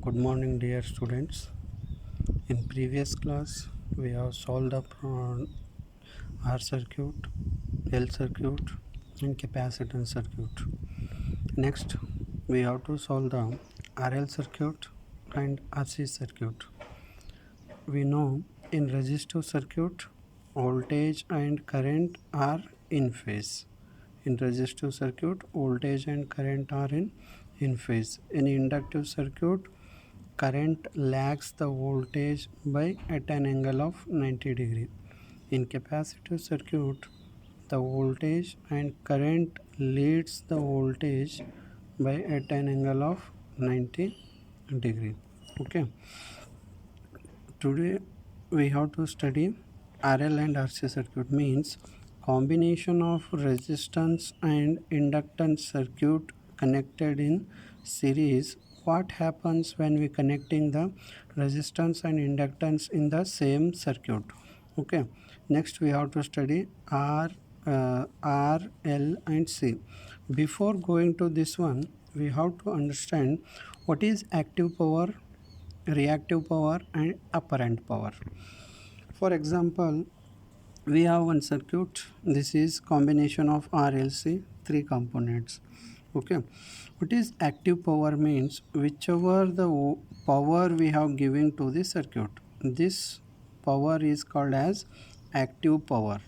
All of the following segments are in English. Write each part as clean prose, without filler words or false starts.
Good morning, dear students. In previous class, we have solved up on R circuit, L circuit, and capacitance circuit. Next, we have to solve the RL circuit and RC circuit. We know in resistive circuit, voltage and current are in phase. In resistive circuit, voltage and current are in phase. In inductive circuit, current lags the voltage by at an angle of 90 degree. In capacitive circuit, the voltage and current leads the voltage by at an angle of 90 degree. Okay, today we have to study RL and RC circuit, means combination of resistance and inductance circuit connected in series. What happens when we connecting the resistance and inductance in the same circuit? Okay, next we have to study R, L and C. Before going to this one, we have to understand what is active power, reactive power and apparent power. For example, we have one circuit. This is combination of RLC, three components. Okay, what is active power means whichever the power we have given to the circuit, this power is called as active power.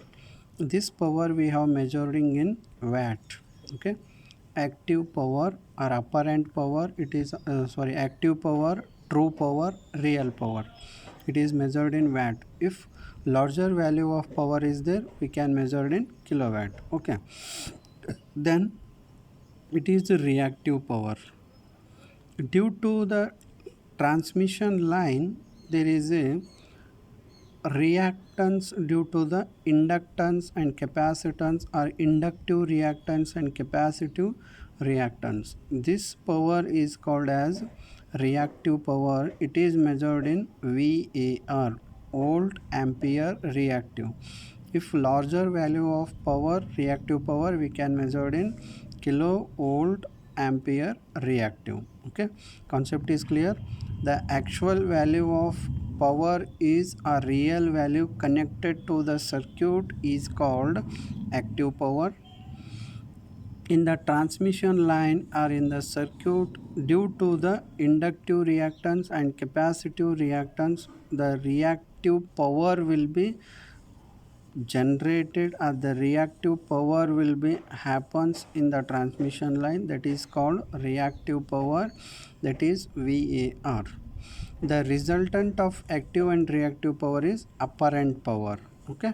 This power we have measuring in watt. Okay, active power or apparent power, it is active power, true power, real power, it is measured in watt. If larger value of power is there, we can measure it in kilowatt. Okay, then it is the reactive power. Due to the transmission line, there is a reactance due to the inductance and capacitance, or inductive reactance and capacitive reactance. This power is called as reactive power. It is measured in VAR, volt ampere reactive. If larger value of power, reactive power, we can measure it in kilovolt ampere reactive. Okay, concept is clear. The actual value of power is a real value connected to the circuit is called active power. In the transmission line or in the circuit, due to the inductive reactance and capacitive reactance, the reactive power will be generated, or the reactive power will be happens in the transmission line, that is called reactive power, that is VAR. The resultant of active and reactive power is apparent power. Okay,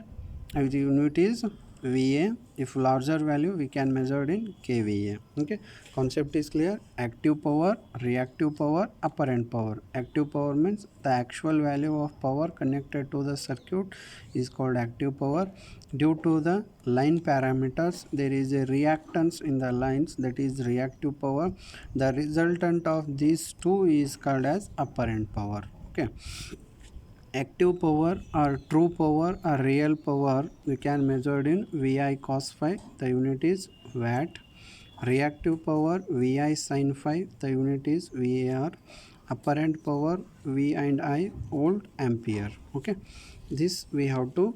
and the unit is VA. If larger value, we can measure it in kVA. Okay, concept is clear. Active power, reactive power, apparent power. Active power means the actual value of power connected to the circuit is called active power. Due to the line parameters, there is a reactance in the lines, that is reactive power. The resultant of these two is called as apparent power. Okay, active power or true power or real power, we can measure it in VI cos phi, the unit is watt. Reactive power VI sin phi, the unit is VAR. Apparent power V and I, volt ampere. Okay, this we have to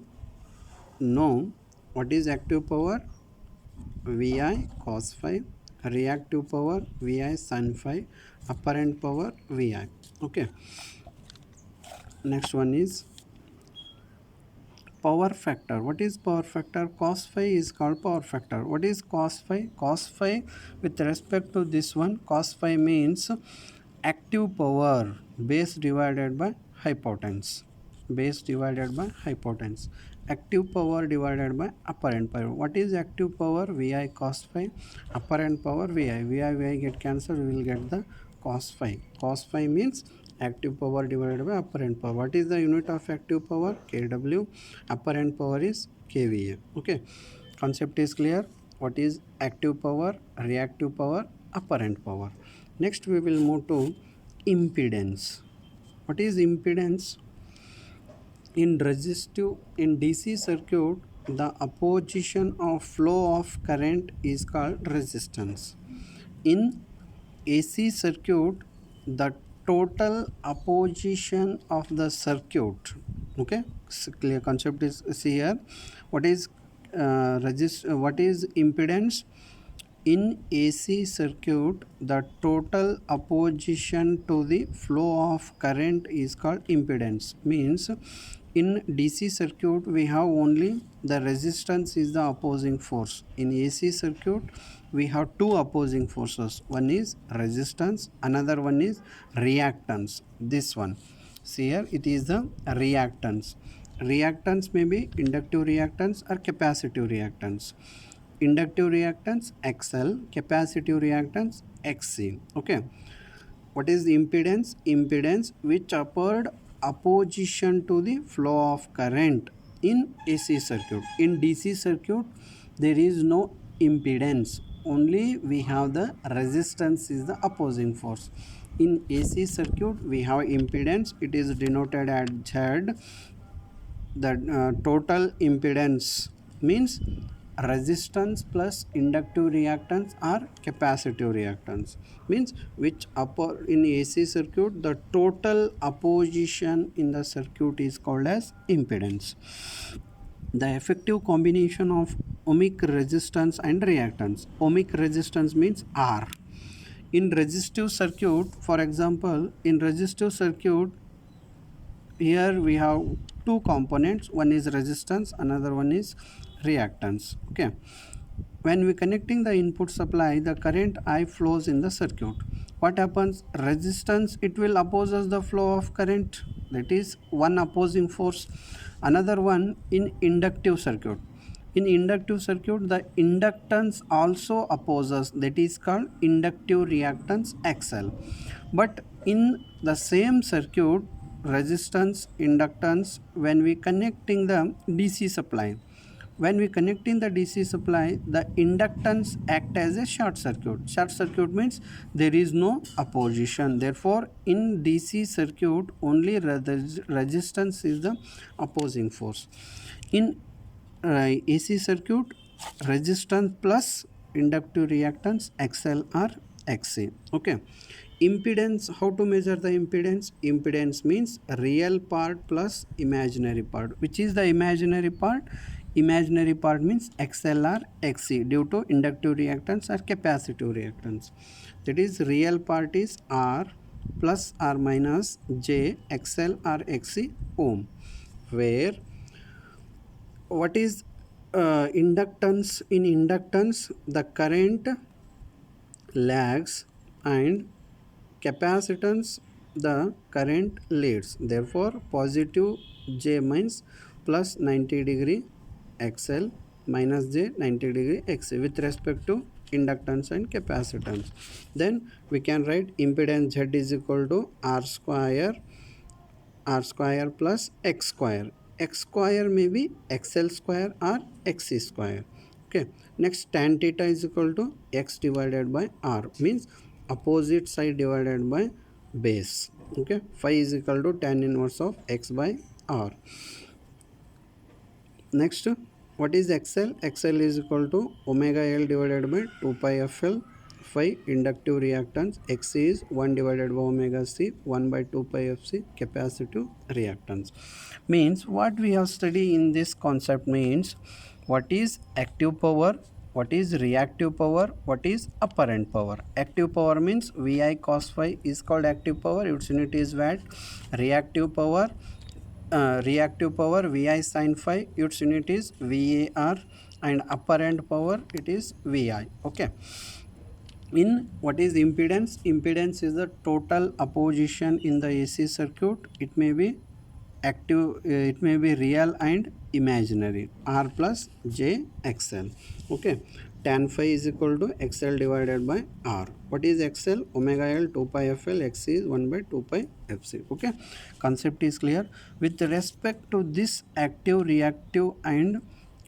know. What is active power? VI cos phi. Reactive power VI sin phi. Apparent power VI. Okay, next one is power factor. What is power factor? Cos phi is called power factor. What is cos phi? Cos phi, with respect to this one, cos phi means active power base divided by hypotenuse. Base divided by hypotenuse. Active power divided by apparent power. What is active power? VI cos phi. Apparent power VI. VI get cancelled, we will get the cos phi. Cos phi means active power divided by apparent power. What is the unit of active power? kW. Apparent power is kVA. Okay, concept is clear. What is active power, reactive power, apparent power? Next we will move to impedance. What is impedance? In resistive, in DC circuit, the opposition of flow of current is called resistance. In AC circuit, the total opposition of the circuit. Okay, so clear concept is see here. What is what is impedance? In AC circuit, the total opposition to the flow of current is called impedance. Means in DC circuit we have only the resistance is the opposing force. In AC circuit we have two opposing forces. One is resistance, another one is reactance. This one. See here, it is the reactance. Reactance may be inductive reactance or capacitive reactance. Inductive reactance XL, capacitive reactance XC. Okay, what is the impedance? Impedance which occurred opposition to the flow of current in AC circuit. In DC circuit there is no impedance, only we have the resistance is the opposing force. In AC circuit we have impedance, it is denoted as Z. The total impedance means resistance plus inductive reactance or capacitive reactance, means which in AC circuit the total opposition in the circuit is called as impedance. The effective combination of ohmic resistance and reactance. Ohmic resistance means R. In resistive circuit, for example, in resistive circuit here we have two components, one is resistance, another one is reactance. Okay, when we connecting the input supply, the current I flows in the circuit. What happens? Resistance, it will opposes the flow of current, that is one opposing force. Another one in inductive circuit. In inductive circuit the inductance also opposes, that is called inductive reactance XL. But in the same circuit, resistance, inductance, when we connecting the DC supply, when we connecting the DC supply, the inductance act as a short circuit. Short circuit means there is no opposition. Therefore, in DC circuit, only resistance is the opposing force. In AC circuit, resistance plus inductive reactance XL or XC. Okay. Impedance, how to measure the impedance? Impedance means real part plus imaginary part. Which is the imaginary part? Imaginary part means XL or XC due to inductive reactance or capacitive reactance. That is, real part is R plus or minus J XL or XC ohm. Where what is inductance? In inductance the current lags and capacitance the current leads. Therefore positive J means plus 90 degree XL minus J 90 degree XC with respect to inductance and capacitance. Then we can write impedance Z is equal to R square plus X square. X square may be XL square or XC square. Okay, next tan theta is equal to X divided by R, means opposite side divided by base. Okay, phi is equal to tan inverse of X by R. Next, what is XL? XL is equal to omega L divided by 2 pi FL. Phi inductive reactance, XC is 1 divided by omega C, 1 by 2 pi FC capacitive reactance. Means what we have studied in this concept means what is active power, what is reactive power, what is apparent power. Active power means VI cos phi is called active power, its unit is watt. Reactive power VI sin phi, its unit is VAR, and apparent power it is VI. Okay. In what is impedance? Impedance is the total opposition in the AC circuit. It may be active, it may be real and imaginary. R plus J XL. Okay. Tan phi is equal to XL divided by R. What is XL? Omega L 2 pi FL, XC is 1 by 2 pi FC. Okay. Concept is clear. With respect to this active, reactive and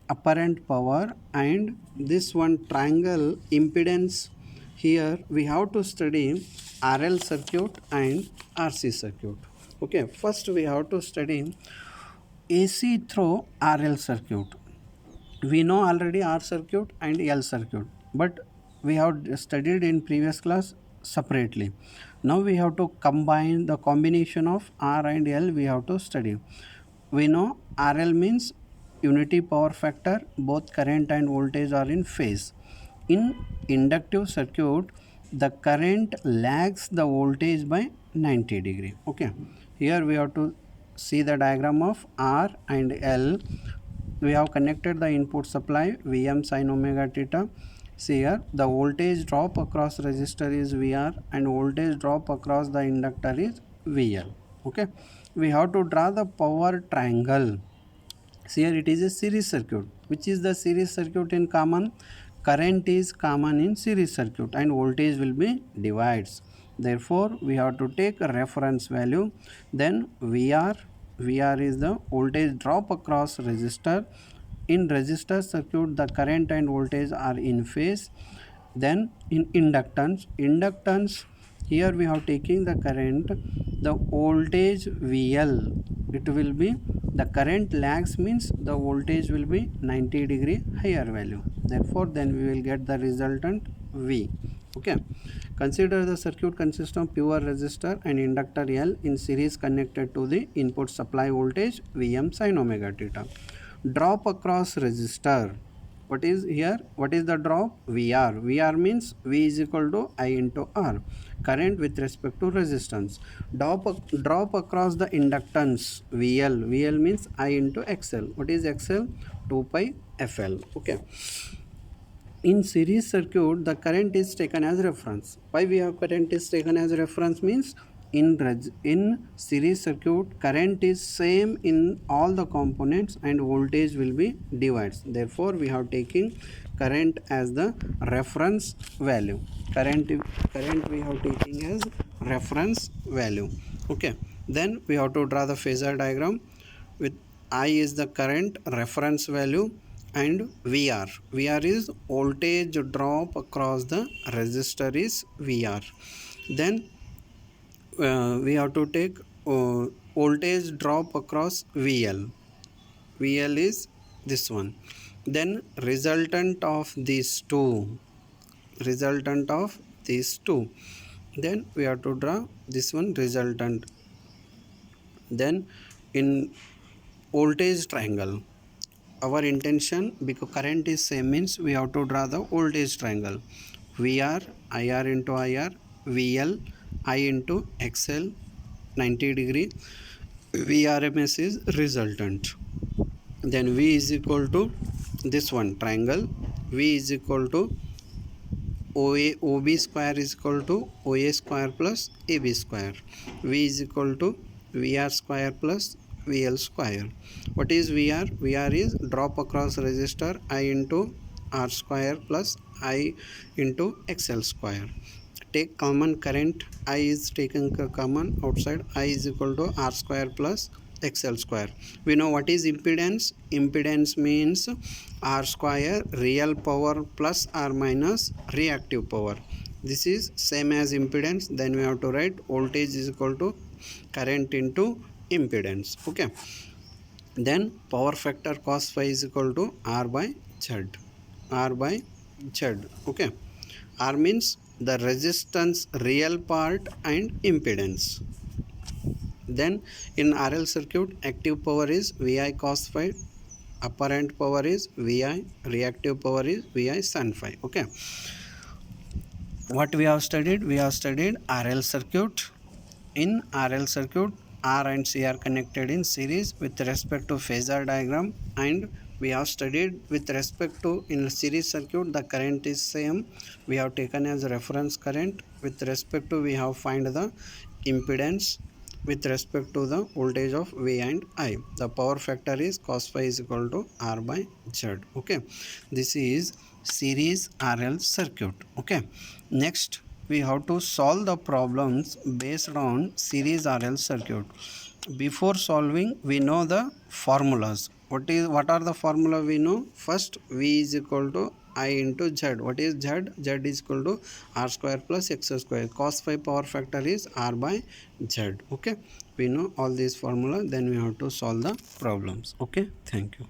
apparent power and this one triangle impedance, here we have to study RL circuit and RC circuit. Okay, first we have to study AC through RL circuit. We know already R circuit and L circuit, but we have studied in previous class separately. Now we have to combine the combination of R and L. We have to study. We know RL means unity power factor, both current and voltage are in phase. In inductive circuit, the current lags the voltage by 90 degree. Okay, here we have to see the diagram of R and L. We have connected the input supply Vm sin omega theta. See here, the voltage drop across resistor is Vr and voltage drop across the inductor is VL. Okay, we have to draw the power triangle. See here, it is a series circuit. Which is the series circuit in common? Current is common in series circuit and voltage will be divides. Therefore, we have to take a reference value. Then VR is the voltage drop across resistor. In resistor circuit, the current and voltage are in phase. Then in inductance, here we have taking the current, the voltage VL, it will be, the current lags means the voltage will be 90 degree higher value. Therefore, then we will get the resultant V. Okay, consider the circuit consists of pure resistor and inductor L in series connected to the input supply voltage Vm sin omega theta. Drop across resistor, what is here, what is the drop? VR means V is equal to I into R, current with respect to resistance. Drop across the inductance VL means I into XL. What is XL? 2 pi FL. Okay, in series circuit the current is taken as reference. Why we have current is taken as reference means in series circuit current is same in all the components and voltage will be divides. Therefore, we have taken current as the reference value. Current we have taken as reference value. Okay, then we have to draw the phasor diagram with I is the current reference value and VR is voltage drop across the resistor is VR. Then we have to take voltage drop across VL is this one. Then resultant of these two, then we have to draw this one resultant. Then in voltage triangle, our intention, because current is same means we have to draw the voltage triangle. VR, IR into IR, VL, I into XL, 90 degree. VRMS is resultant. Then V is equal to this one triangle. V is equal to OB square is equal to OA square plus AB square. V is equal to VR square plus VL square. What is VR? VR is drop across resistor I into R square plus I into XL square. Take common current, I is taken common outside, I is equal to R square plus XL square. We know what is impedance. Impedance means R square real power plus or minus reactive power. This is same as impedance. Then we have to write voltage is equal to current into impedance. Okay, then power factor cos phi is equal to R by Z. Okay, R means the resistance real part and impedance. Then in RL circuit, active power is VI cos phi, apparent power is VI, reactive power is VI sin phi. Okay, what we have studied? We have studied RL circuit. In RL circuit, R and C are connected in series with respect to phasor diagram, and we have studied with respect to in series circuit the current is same. We have taken as reference current. With respect to we have find the impedance with respect to the voltage of V and I. The power factor is cos phi is equal to R by Z. Okay, this is series RL circuit. Okay, next we have to solve the problems based on series RL circuit. Before solving, we know the formulas. What are the formula we know? First, V is equal to I into Z. What is Z? Z is equal to R square plus X square. Cos phi power factor is R by Z. Okay, we know all these formula. Then we have to solve the problems. Okay, thank you.